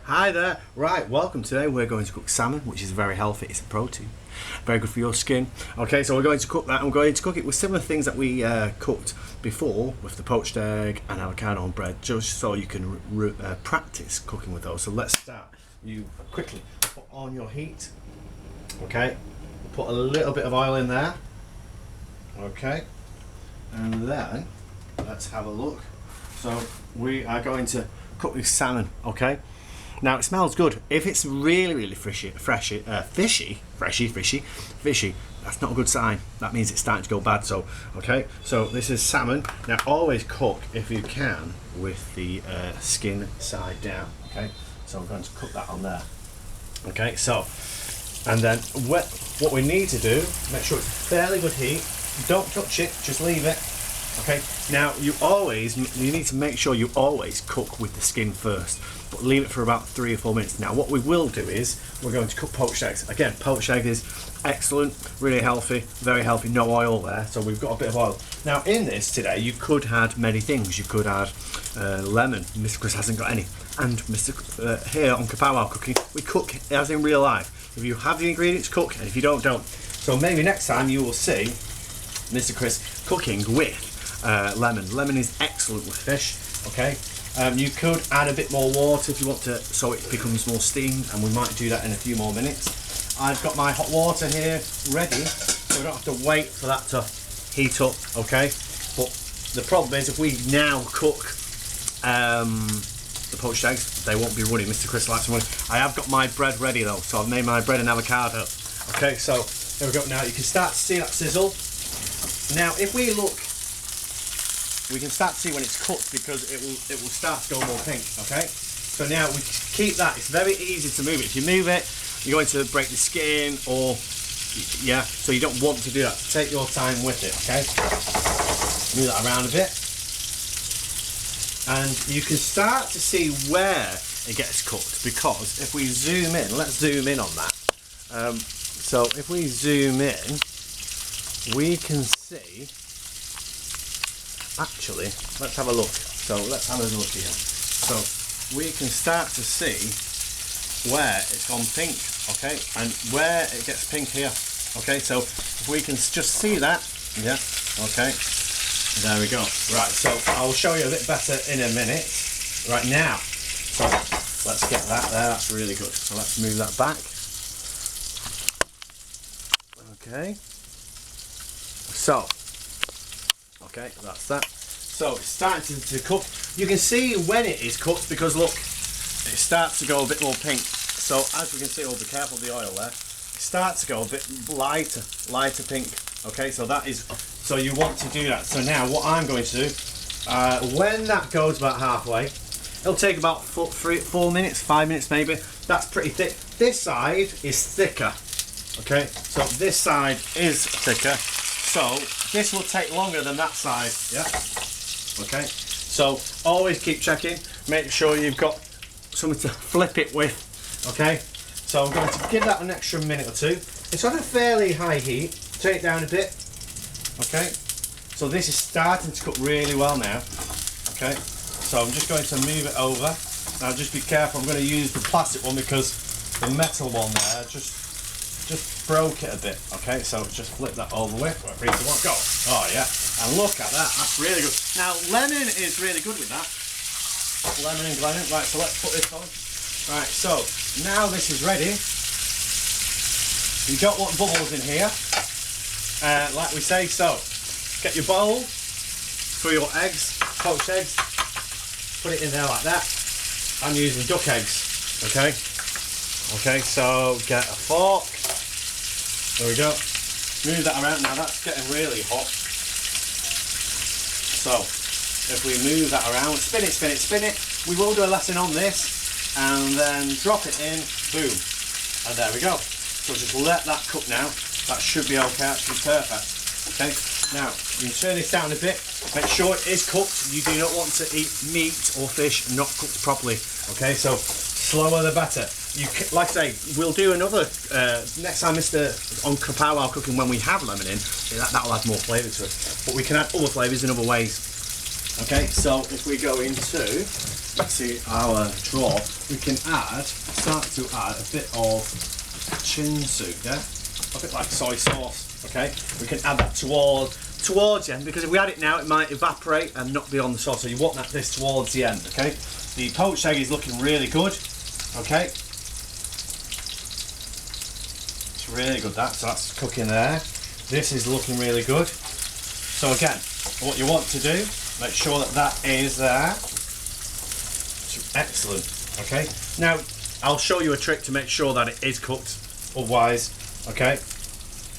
Hi there. Right, welcome. Today we're going to cook salmon, which is very healthy. It's a protein, very good for your skin. Okay, so we're going to cook that, and we're going to cook it with similar things that we cooked before with the poached egg and avocado on bread, just so you can practice cooking with those. So let's start. You quickly put on your heat. Okay, put a little bit of oil in there. Okay, and then let's have a look. So we are going to cook this salmon. Okay. Now it smells good. If it's really fishy, that's not a good sign. That means it's starting to go bad. So, okay. So this is salmon. Now always cook, if you can, with the skin side down. Okay. So I'm going to cook that on there. Okay. So, and then what we need to do, make sure it's fairly good heat. Don't touch it. Just leave it. Okay. Now you need to make sure you always cook with the skin first, but leave it for about 3 or 4 minutes. Now what we will do is we're going to cook poached eggs. Again, poached egg is excellent, really healthy, very healthy. No oil there, so we've got a bit of oil. Now in this today, you could add many things. You could add lemon. Mr. Chris hasn't got any, and here on Kapow Cooking, we cook as in real life. If you have the ingredients, cook, and if you don't. So maybe next time you will see Mr. Chris cooking with lemon. Lemon is excellent with fish. Okay, you could add a bit more water if you want to, so it becomes more steamed, and we might do that in a few more minutes. I've got my hot water here ready, so we don't have to wait for that to heat up. Okay, but the problem is if we now cook the poached eggs, they won't be running. Mr. Chris likes them running. I have got my bread ready though, so I've made my bread and avocado. Okay, so here we go. Now you can start to see that sizzle. Now if we look, we can start to see when it's cooked, because it will start to go more pink. Okay, so now we keep that. It's very easy to move it. If you move it, you're going to break the skin, or so you don't want to do that. Take your time with it. Okay, move that around a bit, and you can start to see where it gets cooked, because if we zoom in, let's zoom in on that. So if we zoom in, we can see. Actually, let's have a look. So let's have a look here. So we can start to see where it's gone pink, okay, and where it gets pink here. Okay, so if we can just see that, okay, there we go. Right, so I'll show you a bit better in a minute. Right now, so let's get that there. That's really good. So let's move that back. Okay. So. Okay, that's that. So it's starting to cook. You can see when it is cooked, because look, it starts to go a bit more pink. So as we can see, be careful of the oil there. It starts to go a bit lighter pink. Okay, so that is, so you want to do that. So now what I'm going to do, when that goes about halfway, it'll take about 4 minutes, 5 minutes maybe. That's pretty thick. This side is thicker. Okay, so this side is thicker. So this will take longer than that side, okay? So always keep checking, make sure you've got something to flip it with, okay? So I'm going to give that an extra minute or two. It's on a fairly high heat, turn it down a bit, okay? So this is starting to cook really well now, okay? So I'm just going to move it over. Now just be careful, I'm going to use the plastic one, because the metal one there just broke it a bit. Okay, so just flip that over with. 3, 2, 1, go. Oh yeah, and look at that. That's really good. Now lemon is really good with that. Lemon and glennon. Right, so let's put this on. Right, so now this is ready. You don't want bubbles in here, like we say. So get your bowl for your eggs, poached eggs. Put it in there like that. I'm using duck eggs. Okay. Okay, so get a fork. There we go. Move that around. Now that's getting really hot. So if we move that around, spin it. We will do a lesson on this, and then drop it in. Boom. And there we go. So just let that cook now. That should be okay. That should be perfect. Okay. Now you can turn this down a bit. Make sure it is cooked. You do not want to eat meat or fish not cooked properly. Okay. So slower the better. Like I say, we'll do another next time, on Kapow Cooking, when we have lemon in. That'll add more flavour to it. But we can add other flavours in other ways. Okay, so if we go into to our drawer, we can start to add a bit of chinsu, yeah? A bit like soy sauce, okay? We can add that towards the end, because if we add it now, it might evaporate and not be on the sauce, so you want this towards the end, okay? The poached egg is looking really good, okay? It's really good, so that's cooking there. This is looking really good. So again, what you want to do, make sure that is there. Excellent. Okay. Now, I'll show you a trick to make sure that it is cooked. Otherwise, okay.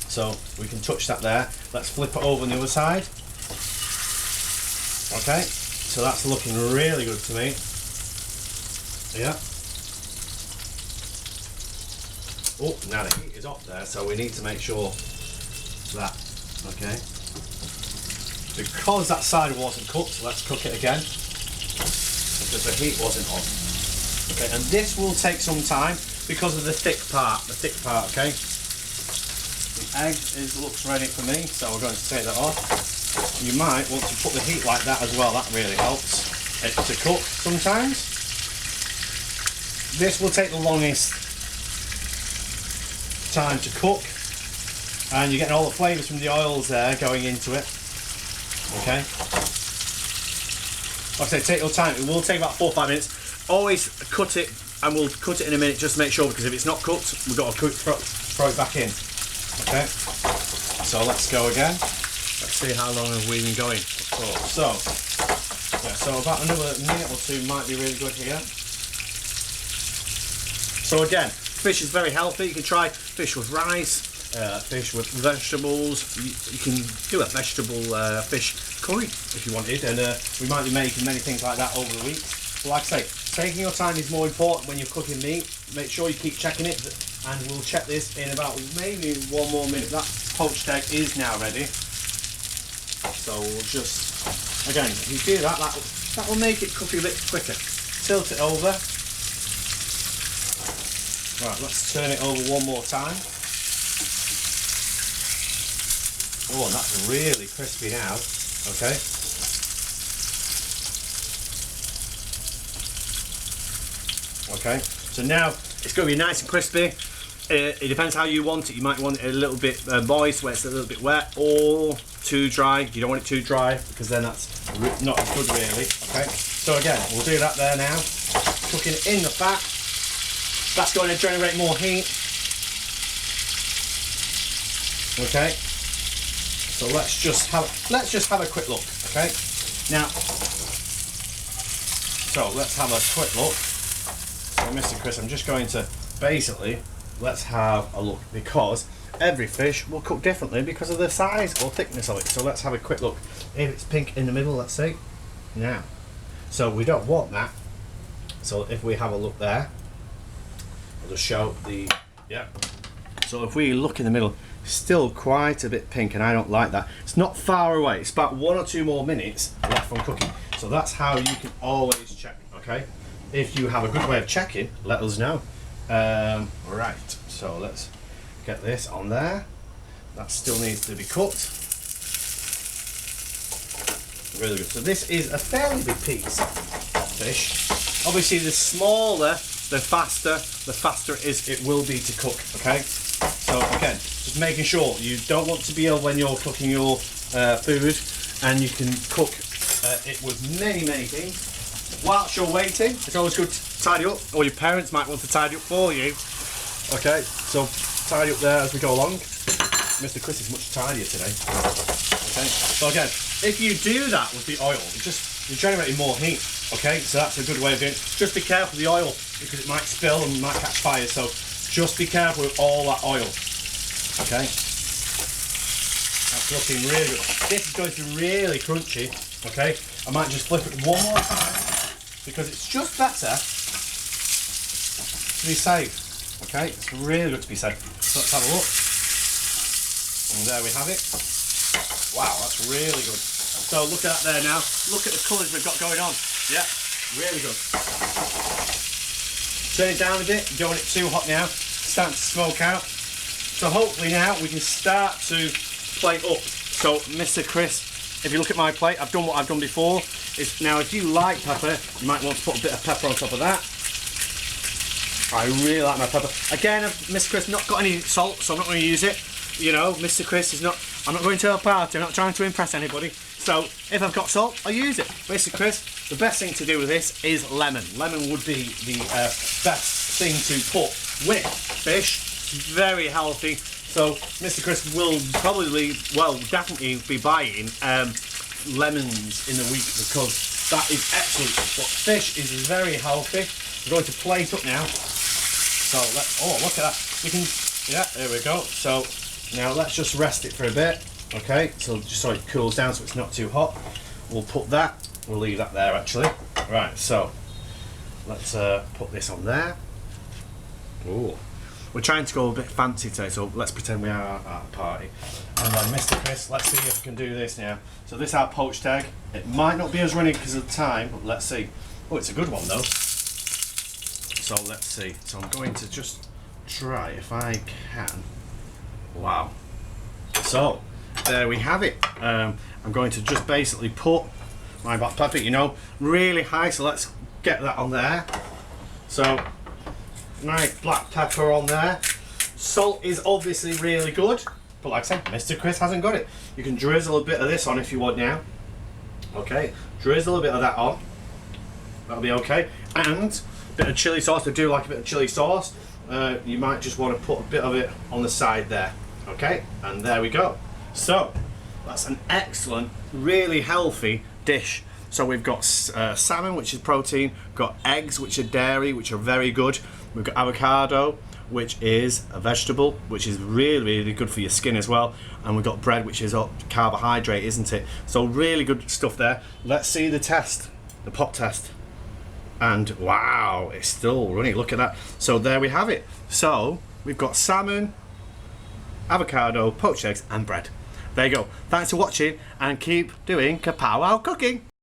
So we can touch that there. Let's flip it over on the other side. Okay. So that's looking really good to me. Yeah. Oh, now the heat is off there, so we need to make sure that, okay. Because that side wasn't cooked, let's cook it again. Because the heat wasn't on. Okay, and this will take some time because of the thick part, okay? The egg looks ready for me, so we're going to take that off. You might want to put the heat like that as well, that really helps it to cook sometimes. This will take the longest time to cook, and you're getting all the flavours from the oils there going into it. Okay. Like I say, take your time. It will take about 4 or 5 minutes. Always cut it, and we'll cut it in a minute just to make sure, because if it's not cooked, we've got to throw it back in. Okay. So let's go again. Let's see how long have we been going. So about another minute or two might be really good here. So again, fish is very healthy. You can try fish with rice, fish with vegetables. You can do a vegetable fish curry if you wanted, and we might be making many things like that over the week. But like I say, taking your time is more important when you're cooking meat. Make sure you keep checking it, and we'll check this in about maybe 1 more minute. That poached egg is now ready. So we'll just, again, if you do that, that will make it cook a bit quicker. Tilt it over. Right, let's turn it over 1 more time. Oh, and that's really crispy now. Okay. Okay, so now it's going to be nice and crispy. It depends how you want it. You might want it a little bit moist, where it's a little bit wet, or too dry. You don't want it too dry, because then that's not as good really. Okay, so again, we'll do that there now. Cooking in the fat. That's going to generate more heat. Okay, so let's just have a quick look. Okay, now, so let's have a quick look. So Mr. Chris, I'm just going to basically, let's have a look, because every fish will cook differently because of the size or thickness of it. So let's have a quick look. If it's pink in the middle, let's see. Now, so we don't want that. So if we have a look there, I'll just show the, yeah. So if we look in the middle, still quite a bit pink, and I don't like that. It's not far away. It's about 1 or 2 more minutes left from cooking. So that's how you can always check, okay? If you have a good way of checking, let us know. Right, so let's get this on there. That still needs to be cooked. Really good. So this is a fairly big piece of fish. Obviously, the smaller, the faster it will be to cook. Okay. So again, just making sure you don't want to be ill when you're cooking your food, and you can cook it with many things. Whilst you're waiting, it's always good to tidy up, or your parents might want to tidy up for you. Okay, so tidy up there as we go along. Mr. Chris is much tidier today. Okay, so again, if you do that with the oil, you're generating more heat. Okay, so that's a good way of doing it. Just be careful with the oil, because it might spill and might catch fire. So just be careful with all that oil. Okay, that's looking really good. This is going to be really crunchy. Okay, I might just flip it 1 more time, because it's just better to be safe. Okay, it's really good to be safe. So let's have a look. And there we have it. Wow, that's really good. So look at that there now. Look at the colours we've got going on. Yeah, really good. Turn it down a bit. You don't want it too hot now. It's starting to smoke out. So hopefully now we can start to plate up. So Mr. Chris if you look at my plate, I've done what I've done before. Now, if you like pepper, you might want to put a bit of pepper on top of that. I really like my pepper. Again, Mr. Chris not got any salt, so I'm not going to use it. You know, Mr. Chris is not. I'm not going to a party. I'm not trying to impress anybody. So if I've got salt, I use it. Mr. Chris, the best thing to do with this is lemon. Lemon would be the best thing to put with fish. It's very healthy. So Mr. Chris will probably, well, definitely be buying lemons in a week because that is excellent. But fish is very healthy. I'm going to plate up now. So look at that. We can, yeah, there we go. So now let's just rest it for a bit. Okay, so just so it cools down so it's not too hot. We'll put that, we'll leave that there actually. Right, so let's put this on there. Ooh. We're trying to go a bit fancy today, so let's pretend we are at a party. And then Mr. Chris, let's see if we can do this now. So this is our poached egg. It might not be as runny because of the time, but let's see. Oh, it's a good one though. So let's see. So I'm going to just try if I can. Wow. So there we have it. I'm going to just basically put my black pepper, you know, really high. So let's get that on there. So nice black pepper on there. Salt is obviously really good, but like I said, Mr. Chris hasn't got it. You can drizzle a bit of this on if you want now. Okay, drizzle a bit of that on. That'll be okay. And a bit of chili sauce. I do like a bit of chili sauce. You might just want to put a bit of it on the side there. Okay, and there we go. So that's an excellent, really healthy dish. So we've got salmon, which is protein, got eggs, which are dairy, which are very good. We've got avocado, which is a vegetable, which is really, really good for your skin as well. And we've got bread, which is a carbohydrate, isn't it? So really good stuff there. Let's see the test, the pop test. And wow, it's still running, look at that. So there we have it. So we've got salmon, avocado, poached eggs and bread. There you go. Thanks for watching and keep doing Kapow cooking.